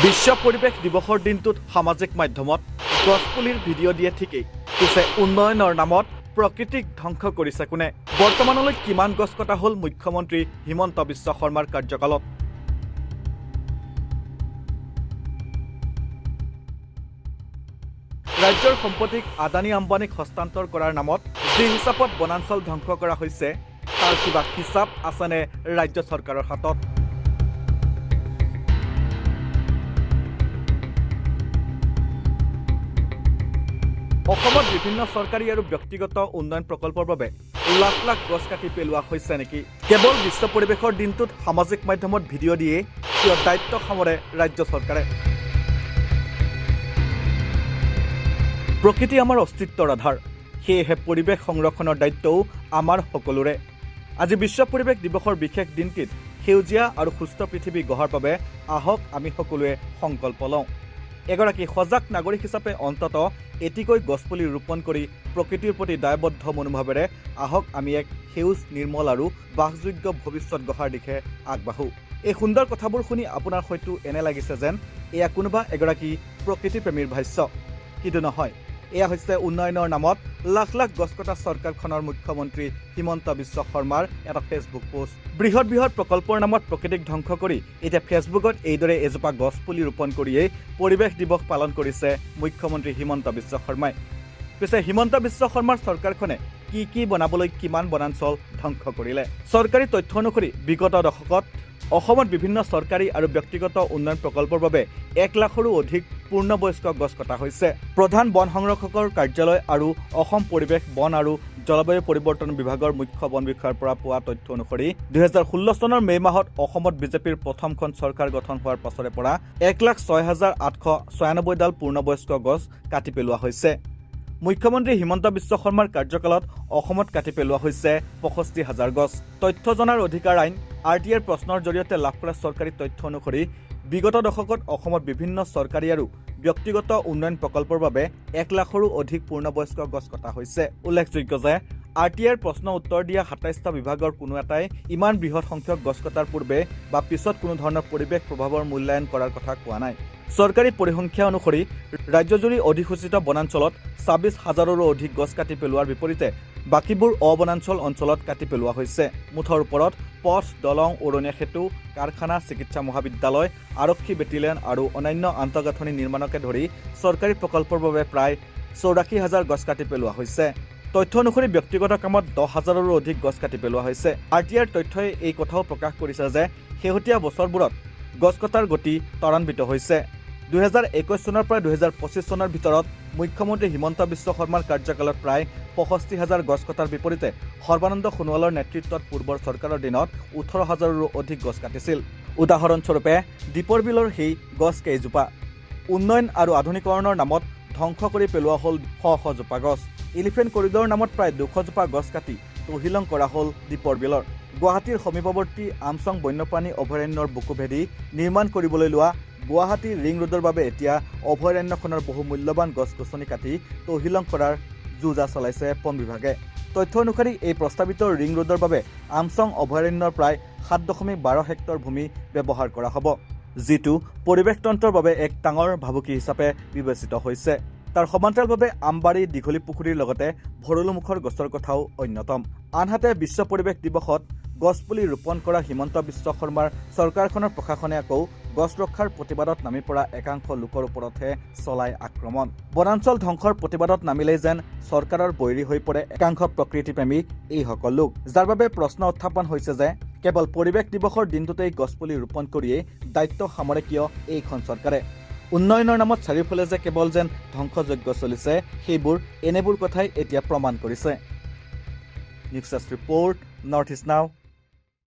বিশ্ব পৰিৱেশ দিৱসৰ দিনটোত সামাজিক মাধ্যমত গছপুলিৰ ভিডিঅ' দিয়ে ঠিকেই, পিছে উন্নয়নৰ নামত প্ৰকৃতিক ধ্বংস কৰিছে কোনে? বৰ্তমানলৈ কিমান গছ কটা হ'ল মুখ্যমন্ত্ৰী হিমন্ত বিশ্ব শৰ্মাৰ কাৰ্যকালত? ৰাজ্যৰ সম্পত্তিক আদানী আম্বানীক হস্তান্তৰ কৰাৰ নামত যি হিচাপত বনাঞ্চল ধ্বংস কৰা হৈছে, তাৰ কিবা হিচাপ আছেনে ৰাজ্য চৰকাৰৰ হাতত? অসমত বিভিন্ন চৰকাৰী আৰু ব্যক্তিগত উন্নয়ন প্ৰকল্পৰ বাবে লাখ লাখ গছ কাটি পেলোৱা হৈছে নেকি? কেৱল বিশ্ব পৰিৱেশৰ দিনটোত সামাজিক মাধ্যমত ভিডিঅ' দিয়ে কিয় দায়িত্ব সামৰে ৰাজ্য চৰকাৰে? প্ৰকৃতি আমাৰ অস্তিত্বৰ আধাৰ, সেয়েহে পৰিৱেশ সংৰক্ষণৰ দায়িত্বও আমাৰ সকলোৰে। আজি বিশ্ব পৰিৱেশ দিৱসৰ বিশেষ দিনটিত সেউজীয়া আৰু সুস্থ পৃথিৱী গঢ়াৰ বাবে আহক আমি সকলোৱে সংকল্প লওঁ। এগৰাকী সজাগ নাগৰিক হিচাপে অন্ততঃ এটিকৈ গছপুলি ৰোপণ কৰি প্ৰকৃতিৰ প্ৰতি দায়বদ্ধ মনোভাৱেৰে আহক আমি এক সেউজ নিৰ্মল আৰু বাসযোগ্য ভৱিষ্যত গঢ়াৰ দিশে আগবাঢ়ো। এই সুন্দৰ কথাবোৰ শুনি আপোনাৰ হয়তো এনে লাগিছে যেন এয়া কোনোবা এগৰাকী প্ৰকৃতিপ্ৰেমীৰ ভাষ্য, কিন্তু নহয়। এয়া হৈছে উন্নয়নৰ নামত লাখ লাখ গছ কটা চৰকাৰখনৰ মুখ্যমন্ত্ৰী হিমন্ত বিশ্ব শৰ্মাৰ এটা ফেচবুক পোষ্ট। বৃহৎ বৃহৎ প্ৰকল্পৰ নামত প্ৰকৃতিক ধ্বংস কৰি এতিয়া ফেচবুকত এইদৰে এজোপা গছ পুলি ৰোপণ কৰিয়েই পৰিৱেশ দিৱস পালন কৰিছে মুখ্যমন্ত্ৰী হিমন্ত বিশ্ব শৰ্মাই। পিছে হিমন্ত বিশ্ব শৰ্মাৰ চৰকাৰখনে কি বনাবলৈ কিমান বনাঞ্চল ধ্বংস কৰিলে? চৰকাৰী তথ্য অনুসৰি বিগত দশকত অসমত বিভিন্ন চৰকাৰী আৰু ব্যক্তিগত উন্নয়ন প্ৰকল্পৰ বাবে 1 লাখৰো অধিক পূৰ্ণবয়স্ক গছ কটা হৈছে। প্ৰধান বন সংৰক্ষকৰ কাৰ্যালয় আৰু অসম পৰিৱেশ বন আৰু জলবায়ু পৰিৱৰ্তন বিভাগৰ মুখ্য বন বিষয়াৰ পৰা পোৱা তথ্য অনুসৰি 2016 চনৰ মে' মাহত অসমত বিজেপিৰ প্ৰথমখন চৰকাৰ গঠন হোৱাৰ পাছৰে পৰা 1,06,896 ডাল পূৰ্ণবয়স্ক গছ কাটি পেলোৱা হৈছে। মুখ্যমন্ত্ৰী হিমন্ত বিশ্ব শৰ্মাৰ কাৰ্যকালত অসমত কাটি পেলোৱা হৈছে 65,000 গছ। তথ্য জনাৰ অধিকাৰ আইন RTIৰ প্ৰশ্নৰ জৰিয়তে লাভ কৰা চৰকাৰী তথ্য অনুসৰি বিগত দশকত অসমত বিভিন্ন চৰকাৰী আৰু ব্যক্তিগত উন্নয়ন প্ৰকল্পৰ বাবে 1 লাখৰো অধিক পূৰ্ণবয়স্ক গছ কটা হৈছে। উল্লেখযোগ্য যে RTIৰ প্ৰশ্ন উত্তৰ দিয়া 27টা বিভাগৰ কোনো এটাই ইমান বৃহৎ সংখ্যক গছ কটাৰ পূৰ্বে বা পিছত কোনো ধৰণৰ পৰিৱেশ প্ৰভাৱৰ মূল্যায়ন কৰাৰ কথা কোৱা নাই। চৰকাৰী পৰিসংখ্যা অনুসৰি ৰাজ্যজুৰি অধিসূচিত বনাঞ্চলত 26,000ৰো অধিক গছ কাটি পেলোৱাৰ বিপৰীতে বাকীবোৰ অবনাঞ্চল অঞ্চলত কাটি পেলোৱা হৈছে। মুঠৰ ওপৰত পথ, দলং, উৰণীয়া সেতু, কাৰখানা, চিকিৎসা মহাবিদ্যালয়, আৰক্ষী বেটেলিয়ন আৰু অন্যান্য আন্তঃগাঁথনি নিৰ্মাণকে ধৰি চৰকাৰী প্ৰকল্পৰ বাবে প্ৰায় 84,000 গছ কাটি পেলোৱা হৈছে। তথ্য অনুসৰি ব্যক্তিগত কামত 10,000ৰো অধিক গছ কাটি পেলোৱা হৈছে। RTIৰ তথ্যই এই কথাও প্ৰকাশ কৰিছে যে শেহতীয়া বছৰবোৰত গছ কটাৰ গতি ত্বৰান্বিত হৈছে। 2021 চনৰ পৰা 2025 চনৰ ভিতৰত মুখ্যমন্ত্ৰী হিমন্ত বিশ্ব শৰ্মাৰ কাৰ্যকালত প্ৰায় 65,000 গছ কটাৰ বিপৰীতে সৰ্বানন্দ সোণোৱালৰ নেতৃত্বত পূৰ্বৰ চৰকাৰৰ দিনত 18,000ৰো অধিক গছ কাটিছিল। উদাহৰণস্বৰূপে দীপৰ বিলৰ সেই গছ কেইজোপা। উন্নয়ন আৰু আধুনিকৰণৰ নামত ধ্বংস কৰি পেলোৱা হ'ল শ জোপা গছ। এলিফেণ্ট কৰিডৰৰ নামত প্ৰায় 200 জোপা গছ কাটি তহিলং কৰা হ'ল দীপৰ বিলৰ। গুৱাহাটীৰ সমীপৱৰ্তী আমচং বন্যপ্ৰাণী অভয়াৰণ্যৰ বুকু ভেদি নিৰ্মাণ কৰিবলৈ লোৱা গুৱাহাটী ৰিং ৰোডৰ বাবে এতিয়া অভয়াৰণ্যখনৰ বহু মূল্যৱান গছ গছনি কাটি তহিলং কৰাৰ যোজা চলাইছে বন বিভাগে। তথ্য অনুসৰি এই প্ৰস্তাৱিত ৰিং ৰোডৰ বাবে আমচং অভয়াৰণ্যৰ প্ৰায় 7.12 হেক্টৰ ভূমি ব্যৱহাৰ কৰা হ'ব, যিটো পৰিৱেশ তন্ত্ৰৰ বাবে এক ডাঙৰ ভাবুকি হিচাপে বিবেচিত হৈছে। তাৰ সমান্তৰালভাৱে আমবাৰী, দীঘলী পুখুৰীৰ লগতে ভৰলুমুখৰ গছৰ কথাও অন্যতম। আনহাতে বিশ্ব পৰিৱেশ দিৱসত গছপুলি ৰোপণ কৰা হিমন্ত বিশ্ব শৰ্মাৰ চৰকাৰখনৰ প্ৰশাসনে আকৌ গছ ৰক্ষাৰ প্ৰতিবাদত নামি পৰা একাংশ লোকৰ ওপৰতহে চলায় আক্ৰমণ। বনাঞ্চল ধ্বংসৰ প্ৰতিবাদত নামিলেই যেন চৰকাৰৰ বৈৰী হৈ পৰে একাংশ প্ৰকৃতিপ্ৰেমী এইসকল লোক, যাৰ বাবে প্ৰশ্ন উত্থাপন হৈছে যে কেৱল পৰিৱেশ দিৱসৰ দিনটোতেই গছপুলি ৰোপণ কৰিয়েই দায়িত্ব সামৰে কিয় এইখন চৰকাৰে? উন্নয়নৰ নামত চাৰিওফালে যে কেৱল যেন ধ্বংসযজ্ঞ চলিছে, সেইবোৰ এনেবোৰ কথাই এতিয়া প্ৰমাণ কৰিছে। নিউজ ৰিপৰ্ট, নৰ্থ ইষ্ট নাও।